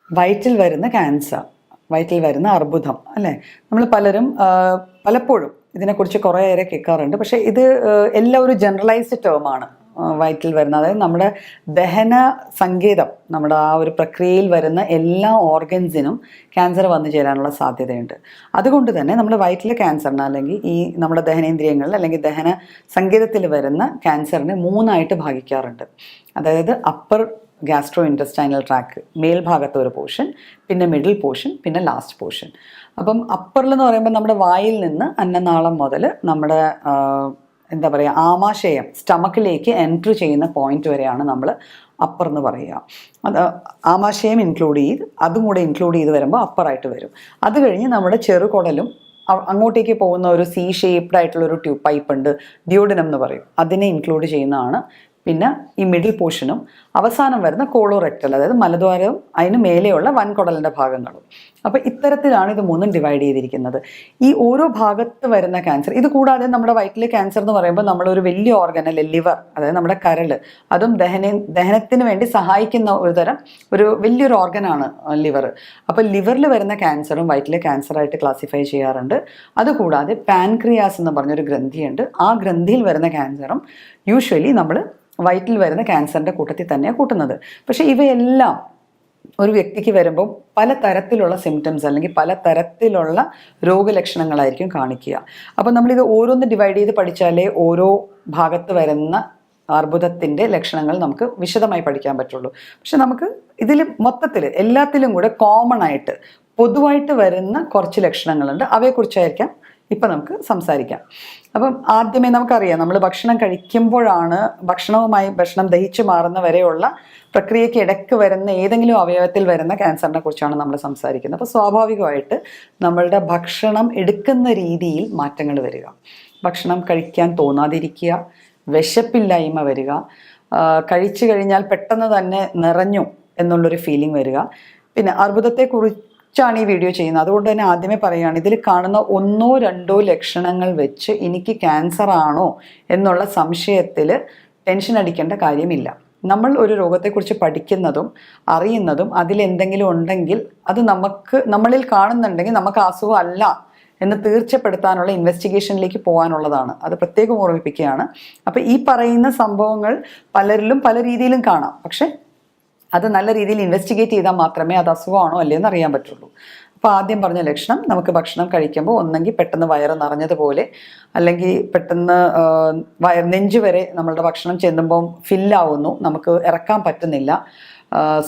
വയറ്റിൽ വരുന്ന ക്യാൻസർ, വയറ്റിൽ വരുന്ന അർബുദം അല്ലേ? നമ്മൾ പലരും പലപ്പോഴും ഇതിനെക്കുറിച്ച് കുറേയേറെ കേൾക്കാറുണ്ട്. പക്ഷേ ഇത് എല്ലാം ഒരു ജനറലൈസ്ഡ് ടേമാണ്. വയറ്റിൽ വരുന്ന, അതായത് നമ്മുടെ ദഹന സങ്കേതം, നമ്മുടെ ആ ഒരു പ്രക്രിയയിൽ വരുന്ന എല്ലാ ഓർഗൻസിനും ക്യാൻസർ വന്നു ചേരാനുള്ള സാധ്യതയുണ്ട്. അതുകൊണ്ട് തന്നെ നമ്മുടെ വയറ്റിലെ ക്യാൻസറിന്, അല്ലെങ്കിൽ ഈ നമ്മുടെ ദഹനേന്ദ്രിയങ്ങളിൽ അല്ലെങ്കിൽ ദഹന സങ്കേതത്തിൽ വരുന്ന ക്യാൻസറിനെ 3ആയിട്ട് ഭാഗിക്കാറുണ്ട്. അതായത് അപ്പർ ഗ്യാസ്ട്രോ ഇൻറ്റസ്റ്റൈനൽ ട്രാക്ക്, മേൽഭാഗത്ത് ഒരു പോർഷൻ, പിന്നെ മിഡിൽ പോർഷൻ, പിന്നെ ലാസ്റ്റ് പോർഷൻ. അപ്പം അപ്പറിൽ എന്ന് പറയുമ്പോൾ നമ്മുടെ വായിൽ നിന്ന് അന്നനാളം മുതൽ നമ്മുടെ എന്താ പറയുക, ആമാശയം സ്റ്റമക്കിലേക്ക് എൻട്രി ചെയ്യുന്ന പോയിന്റ് വരെയാണ് നമ്മൾ അപ്പർ എന്ന് പറയുക. അത് ആമാശയം ഇൻക്ലൂഡ് ചെയ്ത്, അതും കൂടെ ഇൻക്ലൂഡ് ചെയ്ത് വരുമ്പോൾ അപ്പറായിട്ട് വരും. അത് കഴിഞ്ഞ് നമ്മുടെ ചെറുകുടലും അങ്ങോട്ടേക്ക് പോകുന്ന ഒരു സി ഷേപ്ഡ് ആയിട്ടുള്ളൊരു പൈപ്പ് ഉണ്ട്, ഡ്യൂഡിനം എന്ന് പറയും, അതിനെ ഇൻക്ലൂഡ് ചെയ്യുന്നതാണ്. പിന്നെ ഈ മിഡിൽ പോർഷനും അവസാനം വരുന്ന കോളോറെക്ടൽ, അതായത് മലദ്വാരവും അതിന് മേലെയുള്ള വൻകുടലിൻ്റെ ഭാഗങ്ങളും. അപ്പോൾ ഇത്തരത്തിലാണ് ഇത് 3ഉം ഡിവൈഡ് ചെയ്തിരിക്കുന്നത്. ഈ ഓരോ ഭാഗത്ത് വരുന്ന ക്യാൻസർ, ഇത് കൂടാതെ നമ്മുടെ വയറ്റിലെ ക്യാൻസർ എന്ന് പറയുമ്പോൾ നമ്മളൊരു വലിയ ഓർഗൻ അല്ലേ, ലിവർ, അതായത് നമ്മുടെ കരള്, അതും ദഹനത്തിന് വേണ്ടി സഹായിക്കുന്ന ഒരു വലിയൊരു ഓർഗനാണ് ലിവർ. അപ്പോൾ ലിവറിൽ വരുന്ന ക്യാൻസറും വയറ്റിലെ ക്യാൻസറായിട്ട് ക്ലാസിഫൈ ചെയ്യാറുണ്ട്. അതുകൂടാതെ പാൻക്രിയാസ് എന്ന് പറഞ്ഞൊരു ഗ്രന്ഥിയുണ്ട്. ആ ഗ്രന്ഥിയിൽ വരുന്ന ക്യാൻസറും യൂഷ്വലി നമ്മൾ വയറ്റിൽ വരുന്ന ക്യാൻസറിൻ്റെ കൂട്ടത്തിൽ തന്നെയാണ് കൂട്ടുന്നത്. പക്ഷേ ഇവയെല്ലാം ഒരു വ്യക്തിക്ക് വരുമ്പോൾ പല തരത്തിലുള്ള സിംറ്റംസ് അല്ലെങ്കിൽ പല തരത്തിലുള്ള രോഗലക്ഷണങ്ങളായിരിക്കും കാണിക്കുക. അപ്പോൾ നമ്മളിത് ഓരോന്ന് ഡിവൈഡ് ചെയ്ത് പഠിച്ചാലേ ഓരോ ഭാഗത്ത് വരുന്ന അർബുദത്തിൻ്റെ ലക്ഷണങ്ങൾ നമുക്ക് വിശദമായി പഠിക്കാൻ പറ്റുള്ളൂ. പക്ഷെ നമുക്ക് ഇതിൽ മൊത്തത്തിൽ എല്ലാത്തിലും കൂടെ കോമൺ ആയിട്ട് പൊതുവായിട്ട് വരുന്ന കുറച്ച് ലക്ഷണങ്ങളുണ്ട്. അവയെക്കുറിച്ചായിരിക്കാം ഇപ്പം നമുക്ക് സംസാരിക്കാം. അപ്പം ആദ്യമേ നമുക്കറിയാം, നമ്മൾ ഭക്ഷണം കഴിക്കുമ്പോഴാണ് ഭക്ഷണം ദഹിച്ചു മാറുന്ന വരെയുള്ള പ്രക്രിയയ്ക്ക് ഇടയ്ക്ക് വരുന്ന ഏതെങ്കിലും അവയവത്തിൽ വരുന്ന ക്യാൻസറിനെ കുറിച്ചാണ് നമ്മൾ സംസാരിക്കുന്നത്. അപ്പോൾ സ്വാഭാവികമായിട്ട് നമ്മളുടെ ഭക്ഷണം എടുക്കുന്ന രീതിയിൽ മാറ്റങ്ങൾ വരിക, ഭക്ഷണം കഴിക്കാൻ തോന്നാതിരിക്കുക, വിശപ്പില്ലായ്മ വരിക, കഴിച്ചു കഴിഞ്ഞാൽ പെട്ടെന്ന് തന്നെ നിറഞ്ഞു എന്നുള്ളൊരു ഫീലിംഗ് വരിക. പിന്നെ അർബുദത്തെക്കുറിച്ച് ാണ് ഈ വീഡിയോ ചെയ്യുന്നത്. അതുകൊണ്ട് തന്നെ ആദ്യമേ പറയുകയാണ്, ഇതിൽ കാണുന്ന 1 or 2 ലക്ഷണങ്ങൾ വെച്ച് എനിക്ക് ക്യാൻസർ ആണോ എന്നുള്ള സംശയത്തിൽ ടെൻഷൻ അടിക്കേണ്ട കാര്യമില്ല. നമ്മൾ ഒരു രോഗത്തെക്കുറിച്ച് പഠിക്കുന്നതും അറിയുന്നതും അതിലെന്തെങ്കിലും ഉണ്ടെങ്കിൽ അത് നമ്മളിൽ കാണുന്നുണ്ടെങ്കിൽ നമുക്ക് അസുഖം അല്ല എന്ന് തീർച്ചപ്പെടുത്താനുള്ള ഇൻവെസ്റ്റിഗേഷനിലേക്ക് പോകാനുള്ളതാണ്. അത് പ്രത്യേകം ഓർമ്മിപ്പിക്കുകയാണ്. അപ്പോൾ ഈ പറയുന്ന സംഭവങ്ങൾ പലരിലും പല രീതിയിലും കാണാം. പക്ഷെ അത് നല്ല രീതിയിൽ ഇൻവെസ്റ്റിഗേറ്റ് ചെയ്താൽ മാത്രമേ അത് അസുഖമാണോ അല്ലേ എന്ന് അറിയാൻ പറ്റുള്ളൂ. അപ്പോൾ ആദ്യം പറഞ്ഞ ലക്ഷണം, നമുക്ക് ഭക്ഷണം കഴിക്കുമ്പോൾ ഒന്നെങ്കിൽ പെട്ടെന്ന് വയറ് നിറഞ്ഞതുപോലെ, അല്ലെങ്കിൽ പെട്ടെന്ന് നെഞ്ച് വരെ നമ്മളുടെ ഭക്ഷണം ചെല്ലുമ്പം ഫില്ലാവുന്നു, നമുക്ക് ഇറക്കാൻ പറ്റുന്നില്ല,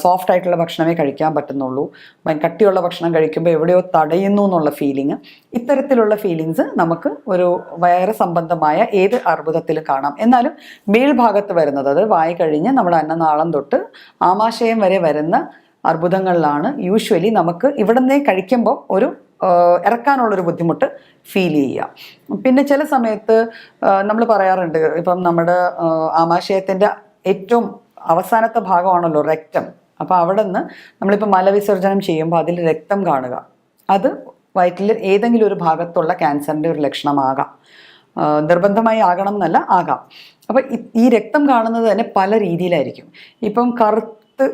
സോഫ്റ്റ് ആയിട്ടുള്ള ഭക്ഷണമേ കഴിക്കാൻ പറ്റുന്നുള്ളൂ, കട്ടിയുള്ള ഭക്ഷണം കഴിക്കുമ്പോൾ എവിടെയോ തടയുന്നു എന്നുള്ള ഫീലിംഗ്. ഇത്തരത്തിലുള്ള ഫീലിങ്സ് നമുക്ക് ഒരു വയറ് സംബന്ധമായ ഏത് അർബുദത്തിലും കാണാം. എന്നാലും മേൽഭാഗത്ത് വരുന്നത്, അത് വായി കഴിഞ്ഞ് നമ്മുടെ അന്നനാളം തൊട്ട് ആമാശയം വരെ വരുന്ന അർബുദങ്ങളിലാണ് യൂഷ്വലി നമുക്ക് ഇവിടെ നിന്നേ കഴിക്കുമ്പോൾ ഒരു ഇറക്കാനുള്ളൊരു ബുദ്ധിമുട്ട് ഫീൽ ചെയ്യുക. പിന്നെ ചില സമയത്ത് നമ്മൾ പറയാറുണ്ട്, ഇപ്പം നമ്മുടെ ആമാശയത്തിൻ്റെ ഏറ്റവും അവസാനത്തെ ഭാഗമാണല്ലോ റെക്റ്റം. അപ്പോൾ അവിടെ നിന്ന് നമ്മളിപ്പോൾ മലവിസർജനം ചെയ്യുമ്പോൾ അതിൽ രക്തം കാണുക, അത് വയറ്റിൽ ഏതെങ്കിലും ഒരു ഭാഗത്തുള്ള ക്യാൻസറിൻ്റെ ഒരു ലക്ഷണമാകാം. നിർബന്ധമായി ആകണം എന്നല്ല, ആകാം. അപ്പോൾ ഈ രക്തം കാണുന്നത് തന്നെ പല രീതിയിലായിരിക്കും. ഇപ്പം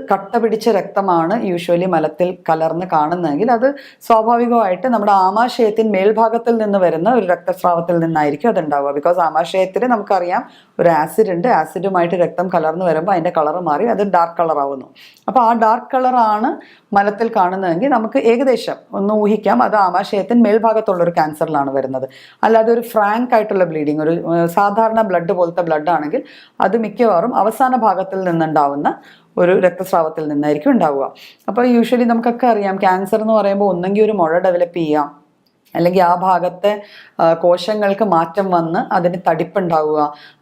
കട്ട പിടിച്ച രക്തമാണ് യൂഷ്വലി മലത്തിൽ കലർന്ന് കാണുന്നതെങ്കിൽ അത് സ്വാഭാവികമായിട്ട് നമ്മുടെ ആമാശയത്തിൻ മേൽഭാഗത്തിൽ നിന്ന് വരുന്ന ഒരു രക്തസ്രാവത്തിൽ നിന്നായിരിക്കും അതുണ്ടാവുക. ബിക്കോസ് ആമാശയത്തിൽ നമുക്കറിയാം ഒരു ആസിഡ് ഉണ്ട്, ആസിഡുമായിട്ട് രക്തം കലർന്ന് വരുമ്പോൾ അതിൻ്റെ കളർ മാറി അത് ഡാർക്ക് കളറാവുന്നു. അപ്പോൾ ആ ഡാർക്ക് കളറാണ് മലത്തിൽ കാണുന്നതെങ്കിൽ നമുക്ക് ഏകദേശം ഒന്ന് ഊഹിക്കാം അത് ആമാശയത്തിൻ മേൽഭാഗത്തുള്ളൊരു ക്യാൻസറിലാണ് വരുന്നത്. അല്ലാതെ ഒരു ഫ്രാങ്ക് ആയിട്ടുള്ള ബ്ലീഡിങ്, ഒരു സാധാരണ ബ്ലഡ് പോലത്തെ ബ്ലഡ് ആണെങ്കിൽ അത് മിക്കവാറും അവസാന ഭാഗത്തിൽ നിന്നുണ്ടാവുന്ന ഒരു രക്തസ്രാവത്തിൽ നിന്നായിരിക്കും ഉണ്ടാവുക. അപ്പോൾ യൂഷ്വലി നമുക്കൊക്കെ അറിയാം, ക്യാൻസർ എന്ന് പറയുമ്പോൾ ഒന്നെങ്കിൽ ഒരു മുഴ ഡെവലപ്പ് ചെയ്യാം, അല്ലെങ്കിൽ ആ ഭാഗത്തെ കോശങ്ങൾക്ക് മാറ്റം വന്ന് അതിന് തടിപ്പുണ്ടാവുക,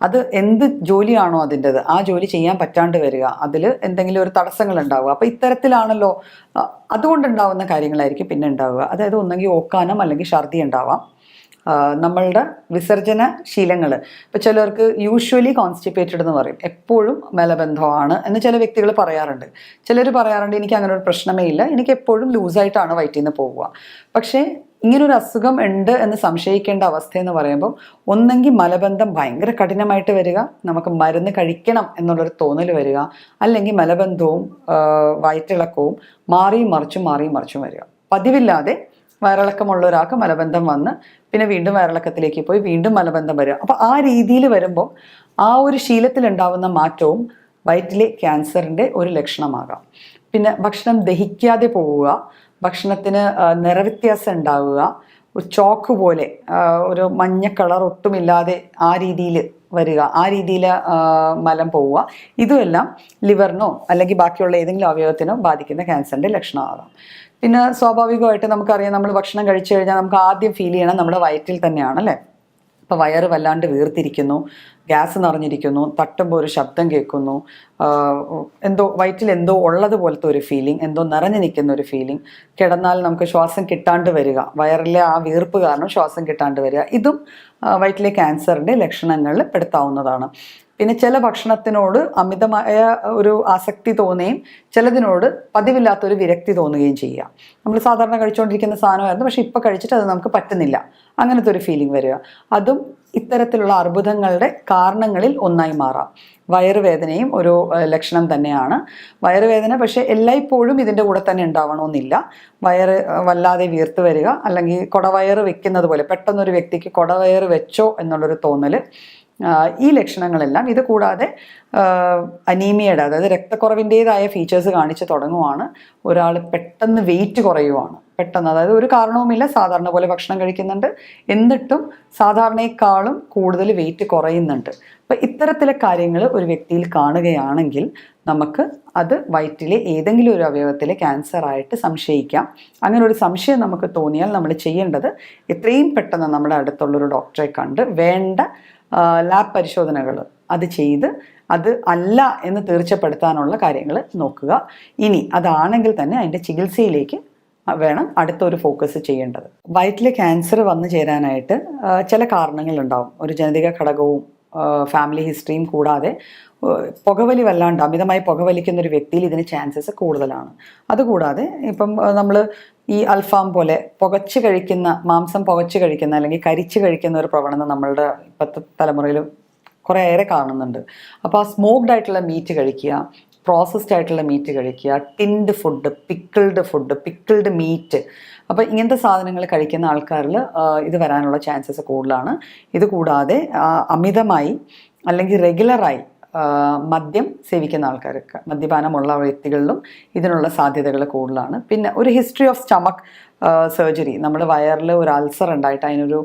അത് എന്ത് ജോലിയാണോ അതിൻ്റെത് ആ ജോലി ചെയ്യാൻ പറ്റാണ്ട് വരിക, അതിൽ എന്തെങ്കിലും ഒരു തടസ്സങ്ങൾ ഉണ്ടാവുക. അപ്പോൾ ഇത്തരത്തിലാണല്ലോ, അതുകൊണ്ടുണ്ടാവുന്ന കാര്യങ്ങളായിരിക്കും പിന്നെ ഉണ്ടാവുക. അതായത് ഒന്നെങ്കിൽ ഓക്കാനം അല്ലെങ്കിൽ ഛർദി ഉണ്ടാവാം. നമ്മളുടെ വിസർജന ശീലങ്ങൾ, ഇപ്പോൾ ചിലർക്ക് യൂഷ്വലി കോൺസ്റ്റിപ്പേറ്റഡ് എന്ന് പറയും, എപ്പോഴും മലബന്ധമാണ് എന്ന് ചില വ്യക്തികൾ പറയാറുണ്ട്. ചിലർ പറയാറുണ്ട് എനിക്ക് അങ്ങനെ ഒരു പ്രശ്നമേ ഇല്ല, എനിക്ക് എപ്പോഴും ലൂസായിട്ടാണ് വയറ്റിൽ നിന്ന് പോവുക. പക്ഷേ ഇങ്ങനൊരു അസുഖം ഉണ്ട് എന്ന് സംശയിക്കേണ്ട അവസ്ഥ എന്ന് പറയുമ്പോൾ ഒന്നെങ്കിൽ മലബന്ധം ഭയങ്കര കഠിനമായിട്ട് വരിക, നമുക്ക് മരുന്ന് കഴിക്കണം എന്നുള്ളൊരു തോന്നൽ വരിക, അല്ലെങ്കിൽ മലബന്ധവും വയറ്റിളക്കവും മാറിയും മറിച്ചും വരിക. പതിവില്ലാതെ വയറിളക്കമുള്ള ഒരാൾക്ക് മലബന്ധം വന്ന് പിന്നെ വീണ്ടും വയറിളക്കത്തിലേക്ക് പോയി വീണ്ടും മലബന്ധം വരിക. അപ്പോൾ ആ രീതിയിൽ വരുമ്പോൾ ആ ഒരു ശീലത്തിലുണ്ടാവുന്ന മാറ്റവും വയറ്റിലെ ക്യാൻസറിൻ്റെ ഒരു ലക്ഷണമാകാം. പിന്നെ ഭക്ഷണം ദഹിക്കാതെ പോവുക, ഭക്ഷണത്തിന് നിറവ്യത്യാസം ഉണ്ടാവുക, ഒരു ചോക്ക് പോലെ ഒരു മഞ്ഞ കളർ ഒട്ടുമില്ലാതെ ആ രീതിയിൽ വരിക, ആ രീതിയിൽ മലം പോവുക, ഇതുമെല്ലാം ലിവറിനോ അല്ലെങ്കിൽ ബാക്കിയുള്ള ഏതെങ്കിലും അവയവത്തിനോ ബാധിക്കുന്ന ക്യാൻസറിൻ്റെ ലക്ഷണമാകാം. പിന്നെ സ്വാഭാവികമായിട്ട് നമുക്കറിയാം, നമ്മൾ ഭക്ഷണം കഴിച്ചു കഴിഞ്ഞാൽ നമുക്ക് ആദ്യം ഫീൽ ചെയ്യണം നമ്മുടെ വയറ്റിൽ തന്നെയാണ്, അല്ലേ? ഇപ്പോൾ വയറ് വല്ലാണ്ട് വീർത്തിരിക്കുന്നു, ഗ്യാസ് നിറഞ്ഞിരിക്കുന്നു, തട്ടുമ്പോൾ ഒരു ശബ്ദം കേൾക്കുന്നു, എന്തോ വയറ്റിൽ എന്തോ ഉള്ളതുപോലത്തെ ഒരു ഫീലിംഗ്, എന്തോ നിറഞ്ഞു നിൽക്കുന്ന ഒരു ഫീലിംഗ്, കിടന്നാൽ നമുക്ക് ശ്വാസം കിട്ടാണ്ട് വരിക, വയറിലെ ആ വീർപ്പ് കാരണം ശ്വാസം കിട്ടാണ്ട് വരിക, ഇതും വയറ്റിലെ ക്യാൻസറിൻ്റെ ലക്ഷണങ്ങളിൽ പെടുത്താവുന്നതാണ്. പിന്നെ ചില ഭക്ഷണത്തിനോട് അമിതമായ ഒരു ആസക്തി തോന്നുകയും ചിലതിനോട് പതിവില്ലാത്തൊരു വിരക്തി തോന്നുകയും ചെയ്യുക. നമ്മൾ സാധാരണ കഴിച്ചുകൊണ്ടിരിക്കുന്ന സാധനമായിരുന്നു, പക്ഷെ ഇപ്പോൾ കഴിച്ചിട്ട് അത് നമുക്ക് പറ്റുന്നില്ല, അങ്ങനത്തെ ഒരു ഫീലിംഗ് വരിക, അതും ഇത്തരത്തിലുള്ള അർബുദങ്ങളുടെ കാരണങ്ങളിൽ ഒന്നായി മാറാം. വയറുവേദനയും ഒരു ലക്ഷണം തന്നെയാണ്. വയറുവേദന പക്ഷേ എല്ലായ്പ്പോഴും ഇതിൻ്റെ കൂടെ തന്നെ ഉണ്ടാവണമെന്നില്ല. വയറ് വല്ലാതെ വീർത്ത് വരിക, അല്ലെങ്കിൽ കുടവയറ് വെക്കുന്നത് പോലെ പെട്ടെന്നൊരു വ്യക്തിക്ക് കുടവയറ് വെച്ചോ എന്നുള്ളൊരു തോന്നൽ, ഈ ലക്ഷണങ്ങളെല്ലാം. ഇത് കൂടാതെ അനീമിയയുടെ, അതായത് രക്തക്കുറവിൻ്റേതായ ഫീച്ചേഴ്സ് കാണിച്ച് തുടങ്ങുവാണ്. ഒരാൾ പെട്ടെന്ന് വെയിറ്റ് കുറയുവാണ്, പെട്ടെന്ന്, അതായത് ഒരു കാരണവുമില്ല, സാധാരണ പോലെ ഭക്ഷണം കഴിക്കുന്നുണ്ട്, എന്നിട്ടും സാധാരണയെക്കാളും കൂടുതൽ വെയിറ്റ് കുറയുന്നുണ്ട്. അപ്പം ഇത്തരത്തിലെ കാര്യങ്ങൾ ഒരു വ്യക്തിയിൽ കാണുകയാണെങ്കിൽ നമുക്ക് അത് വയറ്റിലെ ഏതെങ്കിലും ഒരു അവയവത്തിലെ ക്യാൻസർ ആയിട്ട് സംശയിക്കാം. അങ്ങനെ ഒരു സംശയം നമുക്ക് തോന്നിയാൽ നമ്മൾ ചെയ്യേണ്ടത് എത്രയും പെട്ടെന്ന് നമ്മുടെ അടുത്തുള്ളൊരു ഡോക്ടറെ കണ്ട് വേണ്ട ലാബ് പരിശോധനകൾ അത് ചെയ്ത് അത് അല്ല എന്ന് തീർച്ചപ്പെടുത്താനുള്ള കാര്യങ്ങൾ നോക്കുക. ഇനി അതാണെങ്കിൽ തന്നെ അതിൻ്റെ ചികിത്സയിലേക്ക് വേണം അടുത്തൊരു ഫോക്കസ് ചെയ്യേണ്ടത്. വയറ്റിലെ ക്യാൻസർ വന്നു ചേരാനായിട്ട് ചില കാരണങ്ങളുണ്ടാവും. ഒരു ജനിതക ഘടകവും ഫാമിലി ഹിസ്റ്ററിയും കൂടാതെ പുകവലി വല്ലാണ്ട് അമിതമായി പുകവലിക്കുന്ന ഒരു വ്യക്തിയിൽ ഇതിന് ചാൻസസ് കൂടുതലാണ്. അതുകൂടാതെ ഇപ്പം നമ്മൾ ഈ അൽഫാം പോലെ പുകച്ച് കഴിക്കുന്ന, മാംസം പുകച്ച് കഴിക്കുന്ന അല്ലെങ്കിൽ കരിച്ച് കഴിക്കുന്ന ഒരു പ്രവണത നമ്മളുടെ ഇപ്പോഴത്തെ തലമുറയിൽ കുറേയേറെ കാണുന്നുണ്ട്. അപ്പോൾ ആ സ്മോക്ഡ് ആയിട്ടുള്ള മീറ്റ് കഴിക്കുക, പ്രോസസ്ഡ് ആയിട്ടുള്ള മീറ്റ് കഴിക്കുക, ടിൻഡ് ഫുഡ്, പിക്കിൾഡ് മീറ്റ്, അപ്പോൾ ഇങ്ങനത്തെ സാധനങ്ങൾ കഴിക്കുന്ന ആൾക്കാരിൽ ഇത് വരാനുള്ള ചാൻസസ് കൂടുതലാണ്. ഇത് കൂടാതെ അമിതമായി അല്ലെങ്കിൽ റെഗുലറായി മദ്യം സേവിക്കുന്ന ആൾക്കാർക്ക്, മദ്യപാനമുള്ള വ്യക്തികളിലും ഇതിനുള്ള സാധ്യതകൾ കൂടുതലാണ്. പിന്നെ ഒരു ഹിസ്റ്ററി ഓഫ് സ്റ്റമക്ക് സർജറി, നമ്മുടെ വയറിൽ ഒരു അൾസർ ഉണ്ടായിട്ട് അതിനൊരു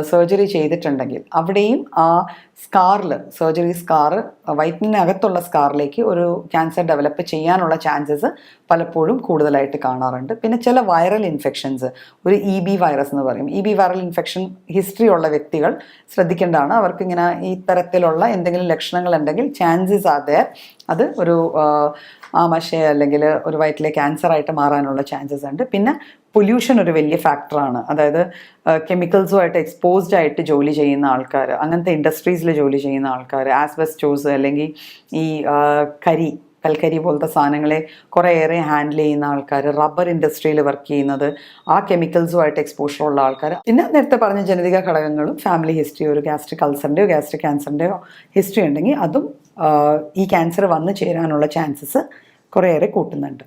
സർജറി ചെയ്തിട്ടുണ്ടെങ്കിൽ അവിടെയും ആ സ്കാറിൽ, സർജറി സ്കാർ, വയറ്റിനകത്തുള്ള സ്കാറിലേക്ക് ഒരു ക്യാൻസർ ഡെവലപ്പ് ചെയ്യാനുള്ള ചാൻസസ് പലപ്പോഴും കൂടുതലായിട്ട് കാണാറുണ്ട്. പിന്നെ ചില വൈറൽ ഇൻഫെക്ഷൻസ്, ഒരു EB വൈറസ് എന്ന് പറയും, EB വൈറൽ ഇൻഫെക്ഷൻ ഹിസ്റ്ററി ഉള്ള വ്യക്തികൾ ശ്രദ്ധിക്കേണ്ടതാണ്. അവർക്കിങ്ങനെ ഈ തരത്തിലുള്ള എന്തെങ്കിലും ലക്ഷണങ്ങൾ ഉണ്ടെങ്കിൽ ചാൻസസ് ആർ അത് ഒരു ആമാശയ അല്ലെങ്കിൽ ഒരു വയറ്റിലെ ക്യാൻസർ ആയിട്ട് മാറാനുള്ള ചാൻസസ് ഉണ്ട്. പിന്നെ പൊല്യൂഷൻ ഒരു വലിയ ഫാക്ടറാണ്. അതായത് കെമിക്കൽസുമായിട്ട് എക്സ്പോസ്ഡ് ആയിട്ട് ജോലി ചെയ്യുന്ന ആൾക്കാർ, അങ്ങനത്തെ ഇൻഡസ്ട്രീസിൽ ജോലി ചെയ്യുന്ന ആൾക്കാർ, ആസ്ബസ്റ്റോസ് അല്ലെങ്കിൽ ഈ കൽക്കരി പോലത്തെ സാധനങ്ങളെ കുറേയേറെ ഹാൻഡിൽ ചെയ്യുന്ന ആൾക്കാർ, റബ്ബർ ഇൻഡസ്ട്രിയിൽ വർക്ക് ചെയ്യുന്നത്, ആ കെമിക്കൽസുമായിട്ട് എക്സ്പോഷർ ഉള്ള ആൾക്കാർ, പിന്നെ നേരത്തെ പറഞ്ഞ ജനിതക ഘടകങ്ങളും ഫാമിലി ഹിസ്റ്ററി, ഒരു ഗ്യാസ്ട്രിക് അൾസറിൻ്റെയോ ഗ്യാസ്ട്രിക് ക്യാൻസറിൻ്റെയോ ഹിസ്റ്ററി ഉണ്ടെങ്കിൽ അതും ഈ ക്യാൻസർ വന്നു ചേരാനുള്ള ചാൻസസ് കുറേയേറെ കൂട്ടുന്നുണ്ട്.